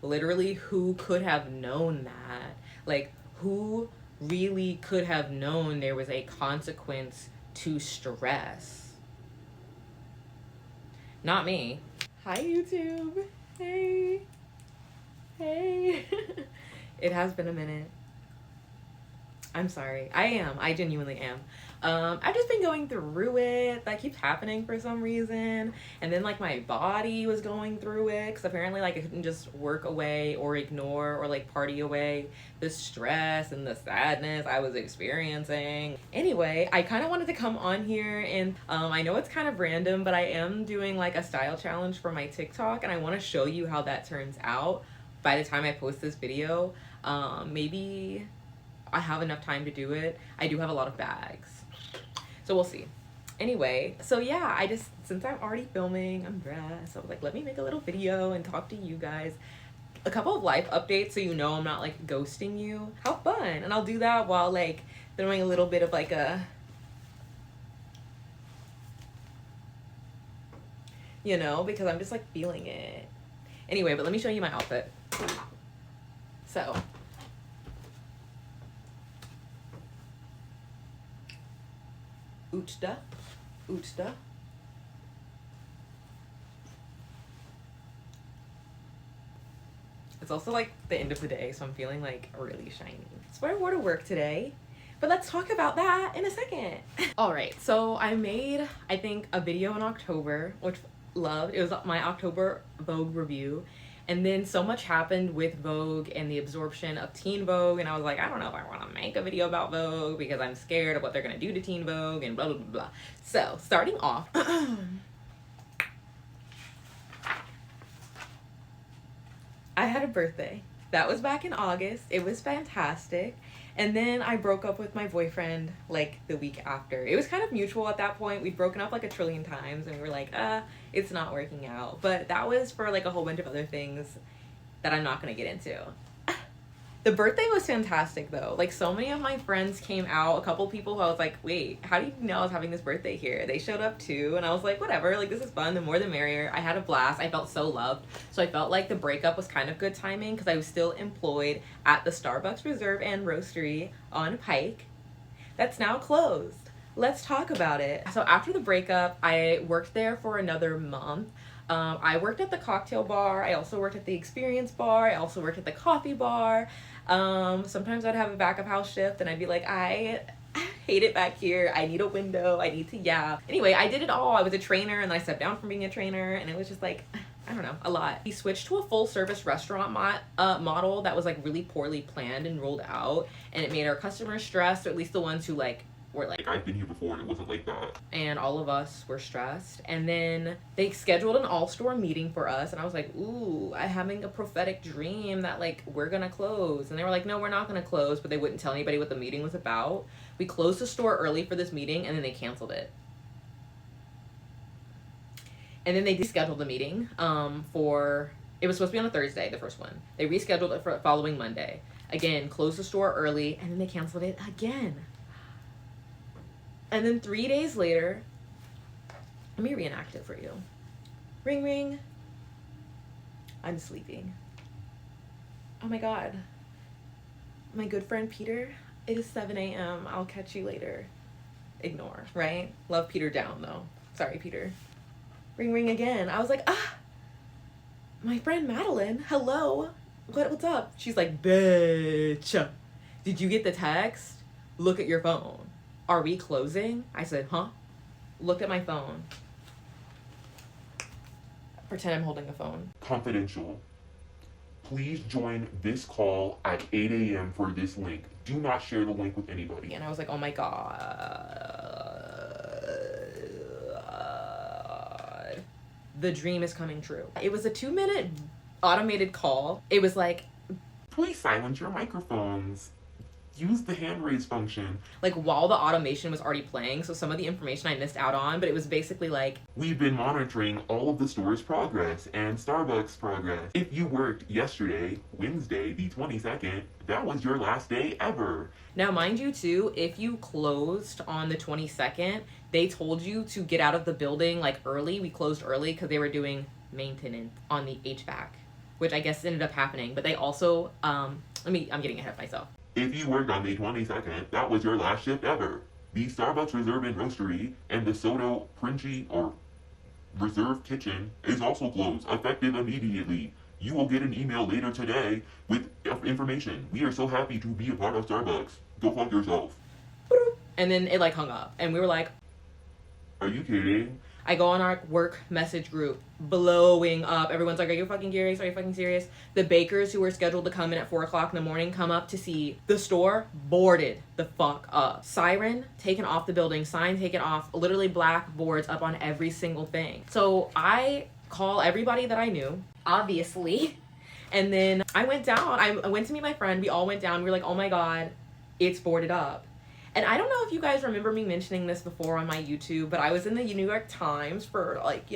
Literally, who could have known that? Like, who really could have known there was a consequence to stress? Not me. Hi, YouTube. Hey. Hey. It has been a minute. I'm sorry. I genuinely am. I've just been going through it. That keeps happening for some reason. And then like my body was going through it because apparently like I couldn't just work away or ignore or like party away the stress and the sadness I was experiencing. Anyway, I kind of wanted to come on here and I know it's kind of random, but I am doing like a style challenge for my TikTok and I want to show you how that turns out by the time I post this video. Maybe I have enough time to do it. I do have a lot of bags. So we'll see. Anyway, so yeah, since I'm already filming, I'm dressed, so I was like, let me make a little video and talk to you guys. A couple of life updates so you know I'm not like ghosting you. How fun. And I'll do that while like throwing a little bit of like a, you know, because I'm just like feeling it. Anyway, but let me show you my outfit. So Uchta. It's also like the end of the day, so I'm feeling like really shiny. That's what I wore to work today. But let's talk about that in a second. All right, so I made, I think, a video in October, which loved. It was my October Vogue review. And then so much happened with Vogue and the absorption of Teen Vogue. And I was like, I don't know if I want to make a video about Vogue because I'm scared of what they're going to do to Teen Vogue and blah, blah, blah, blah. So starting off, I had a birthday. That was back in August. It was fantastic. And then I broke up with my boyfriend like the week after. It was kind of mutual at that point. We'd broken up like a trillion times and we were like, it's not working out. But that was for like a whole bunch of other things that I'm not going to get into. The birthday was fantastic though. Like so many of my friends came out. A couple people who I was like, wait, how do you know I was having this birthday here? They showed up too. And I was like, whatever, like this is fun. The more the merrier. I had a blast. I felt so loved. So I felt like the breakup was kind of good timing because I was still employed at the Starbucks Reserve and Roastery on Pike. That's now closed. Let's talk about it. So after the breakup, I worked there for another month. I worked at the cocktail bar. I also worked at the experience bar. I also worked at the coffee bar. Sometimes I'd have a back of house shift and I'd be like, I hate it back here. I need a window. I need to yap. Anyway, I did it all. I was a trainer and then I stepped down from being a trainer and it was just like, I don't know, a lot. We switched to a full service restaurant model that was like really poorly planned and rolled out, and it made our customers stressed, or at least the ones who like were like, I've been here before and it wasn't like that. And all of us were stressed. And then they scheduled an all-store meeting for us and I was like, ooh, I'm having a prophetic dream that like we're gonna close. And they were like, no, we're not gonna close, but they wouldn't tell anybody what the meeting was about. We closed the store early for this meeting and then they canceled it. And then they rescheduled the meeting it was supposed to be on a Thursday, the first one. They rescheduled it for the following Monday. Again, closed the store early, and then they canceled it again. And then 3 days later, let me reenact it for you. Ring, ring. I'm sleeping. Oh my God. My good friend Peter, it is 7 a.m. I'll catch you later. Ignore, right? Love Peter down though. Sorry, Peter. Ring, ring again. I was like, my friend Madeline, hello. What's up? She's like, bitch, did you get the text? Look at your phone. Are we closing? I said, huh? Look at my phone. Pretend I'm holding a phone. Confidential. Please join this call at 8 a.m. for this link. Do not share the link with anybody. And I was like, oh my God. The dream is coming true. It was a 2-minute automated call. It was like, please silence your microphones. Use the hand raise function. Like while the automation was already playing, so some of the information I missed out on, but it was basically like, we've been monitoring all of the store's progress and Starbucks progress. If you worked yesterday, Wednesday, the 22nd, that was your last day ever. Now, mind you too, if you closed on the 22nd, they told you to get out of the building like early. We closed early because they were doing maintenance on the HVAC. which I guess ended up happening. But they also, I'm getting ahead of myself. If you worked on May 22nd, that was your last shift ever. The Starbucks Reserve and Roastery and the Soto Princi or Reserve Kitchen is also closed, effective immediately. You will get an email later today with information. We are so happy to be a part of Starbucks. Go fuck yourself. And then it like hung up. And we were like, are you kidding? I go on our work message group, blowing up. Everyone's like, are you fucking serious? Are you fucking serious? The bakers who were scheduled to come in at 4 o'clock in the morning come up to see the store boarded the fuck up. Siren taken off the building, sign taken off, literally black boards up on every single thing. So I call everybody that I knew, obviously. And then I went down. I went to meet my friend. We all went down. We were like, oh my God, it's boarded up. And I don't know if you guys remember me mentioning this before on my YouTube, but I was in the New York Times for like,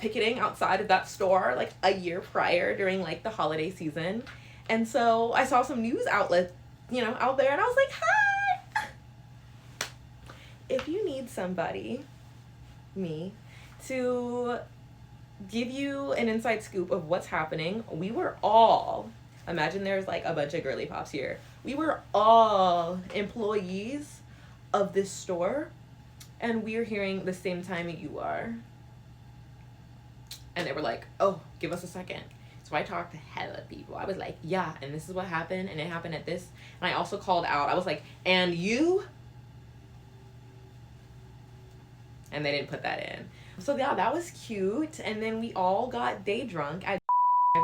picketing outside of that store like a year prior during like the holiday season. And so I saw some news outlet, out there, and I was like, hi! If you need somebody, me, to give you an inside scoop of what's happening, we were all, imagine there's like a bunch of girly pops here. We were all employees of this store, and we're hearing the same time you are. And they were like, oh, give us a second. So I talked to hella people. I was like, yeah, and this is what happened, and it happened at this. And I also called out. I was like, and you? And they didn't put that in. So yeah, that was cute. And then we all got day drunk.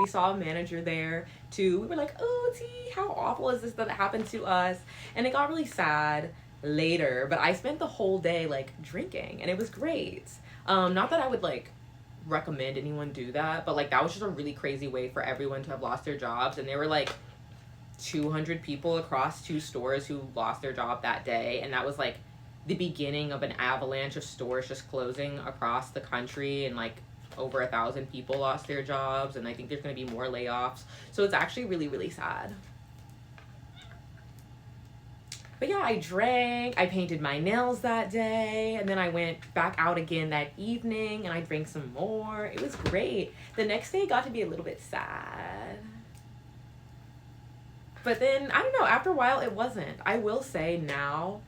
We saw a manager there too. We were like, oh, T, how awful is this that it happened to us? And it got really sad later, but I spent the whole day like drinking, and it was great. Not that I would like recommend anyone do that, but like that was just a really crazy way for everyone to have lost their jobs. And there were like 200 people across 2 stores who lost their job that day, and that was like the beginning of an avalanche of stores just closing across the country, and like over 1,000 people lost their jobs, and I think there's going to be more layoffs. So it's actually really, really sad. But yeah, I drank, I painted my nails that day, and then I went back out again that evening, and I drank some more. It was great. The next day got to be a little bit sad. But then, I don't know, after a while it wasn't. I will say now,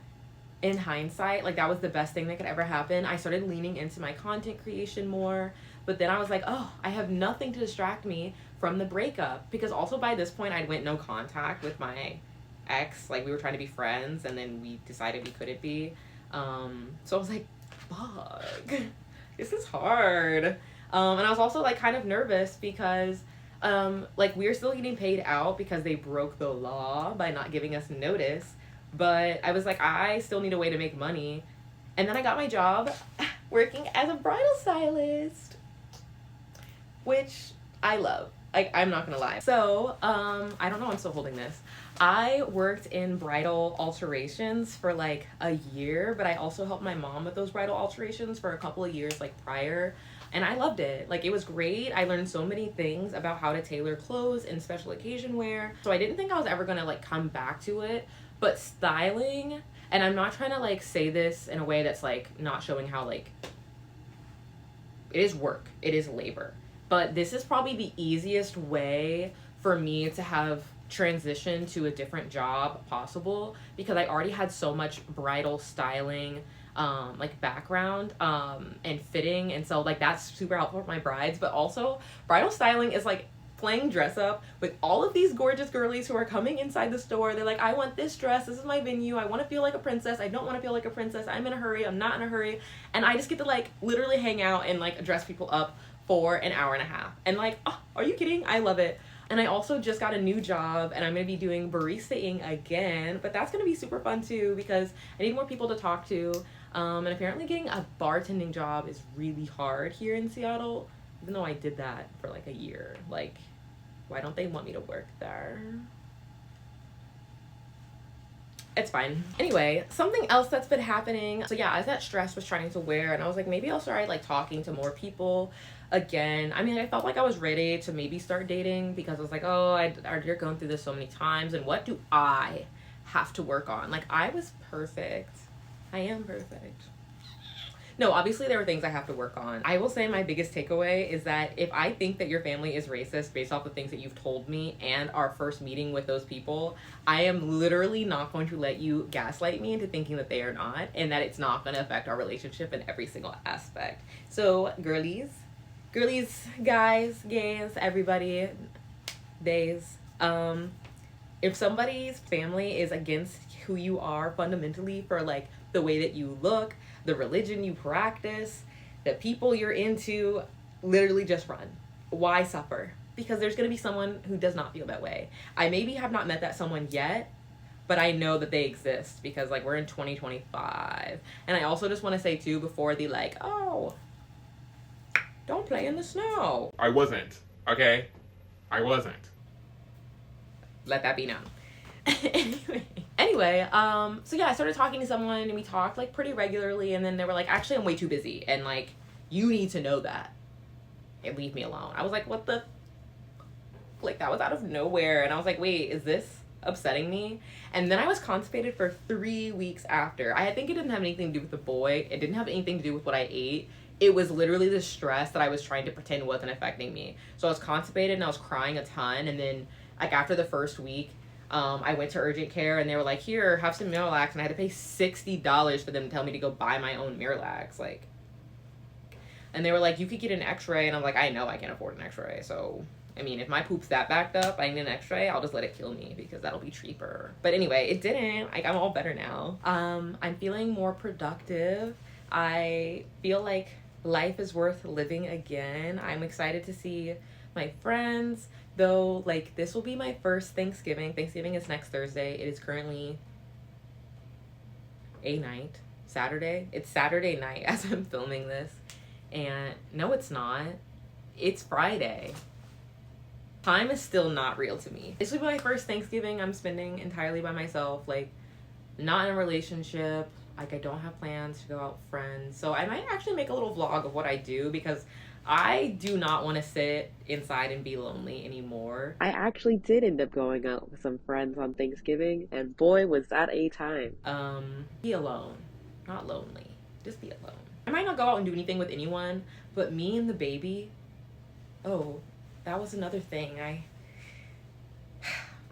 in hindsight, like that was the best thing that could ever happen. I started leaning into my content creation more. But then I was like, oh, I have nothing to distract me from the breakup. Because also by this point, I went no contact with my ex. Like, we were trying to be friends, and then we decided we couldn't be. So I was like, fuck, this is hard. And I was also, like, kind of nervous because, like, we were still getting paid out because they broke the law by not giving us notice. But I was like, I still need a way to make money. And then I got my job working as a bridal stylist, which I love. Like, I'm not gonna lie. So, I don't know, I'm still holding this. I worked in bridal alterations for like a year, but I also helped my mom with those bridal alterations for a couple of years like prior. And I loved it. Like, it was great. I learned so many things about how to tailor clothes and special occasion wear. So I didn't think I was ever gonna like come back to it. But styling, and I'm not trying to like say this in a way that's like not showing how like it is work, it is labor. But this is probably the easiest way for me to have transitioned to a different job possible, because I already had so much bridal styling like background and fitting, and so like that's super helpful for my brides. But also bridal styling is like playing dress up with all of these gorgeous girlies who are coming inside the store. They're like, I want this dress, this is my venue, I want to feel like a princess, I don't want to feel like a princess, I'm in a hurry, I'm not in a hurry. And I just get to like literally hang out and like dress people up for an hour and a half. And like, oh, are you kidding? I love it. And I also just got a new job, and I'm going to be doing baristaing again, but that's going to be super fun too, because I need more people to talk to. And apparently getting a bartending job is really hard here in Seattle, even though I did that for like a year. Like, why don't they want me to work there? It's fine. Anyway, something else that's been happening. So yeah, as that stress was trying to wear, and I was like, maybe I'll start like talking to more people again. I mean, I felt like I was ready to maybe start dating, because I was like, oh, you're going through this so many times, and what do I have to work on? Like, I was perfect. I am perfect. No, obviously there were things I have to work on. I will say my biggest takeaway is that if I think that your family is racist based off the things that you've told me and our first meeting with those people, I am literally not going to let you gaslight me into thinking that they are not, and that it's not going to affect our relationship in every single aspect. So, girlies, guys, gays, everybody, days, if somebody's family is against who you are fundamentally for like the way that you look, the religion you practice, the people you're into, literally just run. Why suffer? Because there's going to be someone who does not feel that way. I maybe have not met that someone yet, but I know that they exist because like we're in 2025. And I also just want to say too, before the like, oh, don't play in the snow. I wasn't. Okay? I wasn't. Let that be known. Anyway, so yeah, I started talking to someone and we talked like pretty regularly, and then they were like, actually, I'm way too busy and like, you need to know that and leave me alone. I was like, what the? Like, that was out of nowhere. And I was like, wait, is this upsetting me? And then I was constipated for 3 weeks after. I think it didn't have anything to do with the boy. It didn't have anything to do with what I ate. It was literally the stress that I was trying to pretend wasn't affecting me. So I was constipated and I was crying a ton. And then like after the first week, I went to urgent care and they were like, here, have some Miralax. And I had to pay $60 for them to tell me to go buy my own Miralax. Like, and they were like, you could get an x-ray. And I'm like, I know I can't afford an x-ray. So, I mean, if my poop's that backed up, I need an x-ray, I'll just let it kill me because that'll be cheaper. But anyway, it didn't. Like, I'm all better now. I'm feeling more productive. I feel like life is worth living again. I'm excited to see my friends. Though, like, this will be my first Thanksgiving. Thanksgiving is next Thursday. It is currently Saturday. It's Saturday night as I'm filming this. And no, it's not. It's Friday. Time is still not real to me. This will be my first Thanksgiving I'm spending entirely by myself. Like, not in a relationship. Like, I don't have plans to go out with friends. So I might actually make a little vlog of what I do because I do not want to sit inside and be lonely anymore. I actually did end up going out with some friends on Thanksgiving, and boy, was that a time. Be alone. Not lonely. Just be alone. I might not go out and do anything with anyone, but me and the baby, oh, that was another thing I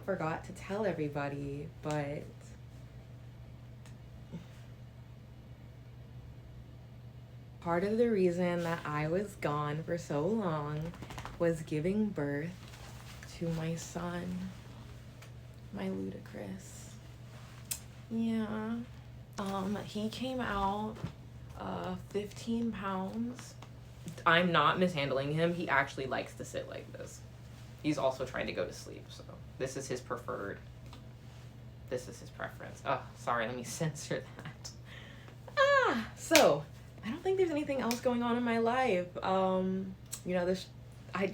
forgot to tell everybody, but part of the reason that I was gone for so long was giving birth to my son, my Ludacris. Yeah. He came out 15 pounds. I'm not mishandling him. He actually likes to sit like this. He's also trying to go to sleep, so this is his preferred. This is his preference. Oh, sorry, let me censor that. So I don't think there's anything else going on in my life. You know, I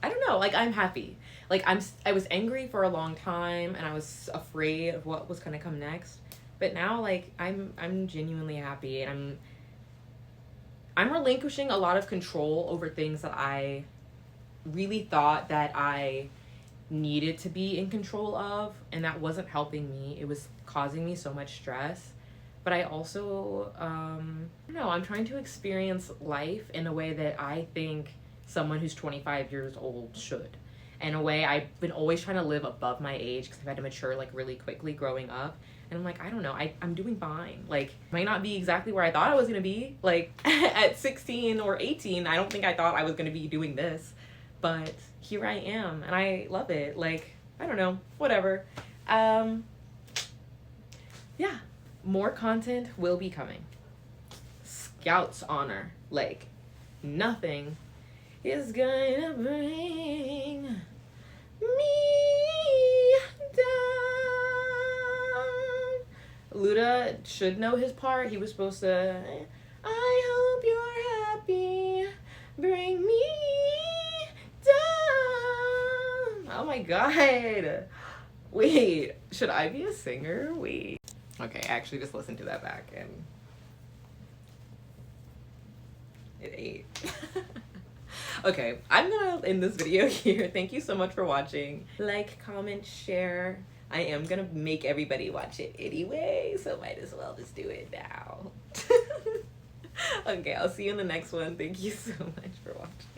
don't know, like, I'm happy. Like, I was angry for a long time and I was afraid of what was gonna come next. But now, like, I'm genuinely happy, and I'm relinquishing a lot of control over things that I really thought that I needed to be in control of, and that wasn't helping me. It was causing me so much stress. But I also, I don't know, I'm trying to experience life in a way that I think someone who's 25 years old should. In a way, I've been always trying to live above my age because I've had to mature, like, really quickly growing up. And I'm like, I don't know, I'm doing fine. Like, might not be exactly where I thought I was gonna be. Like, at 16 or 18, I don't think I thought I was gonna be doing this. But here I am, and I love it. Like, I don't know, whatever. Yeah, more content will be coming. Scout's honor. Like, nothing is gonna bring me down. Luda should know his part. He was supposed to, I hope you're happy, bring me down. Oh my god. Wait, should I be a singer? Wait. Okay, actually just listen to that back and it ate. Okay, I'm gonna end this video here. Thank you so much for watching. Like, comment, share. I am gonna make everybody watch it anyway, so might as well just do it now. Okay, I'll see you in the next one. Thank you so much for watching.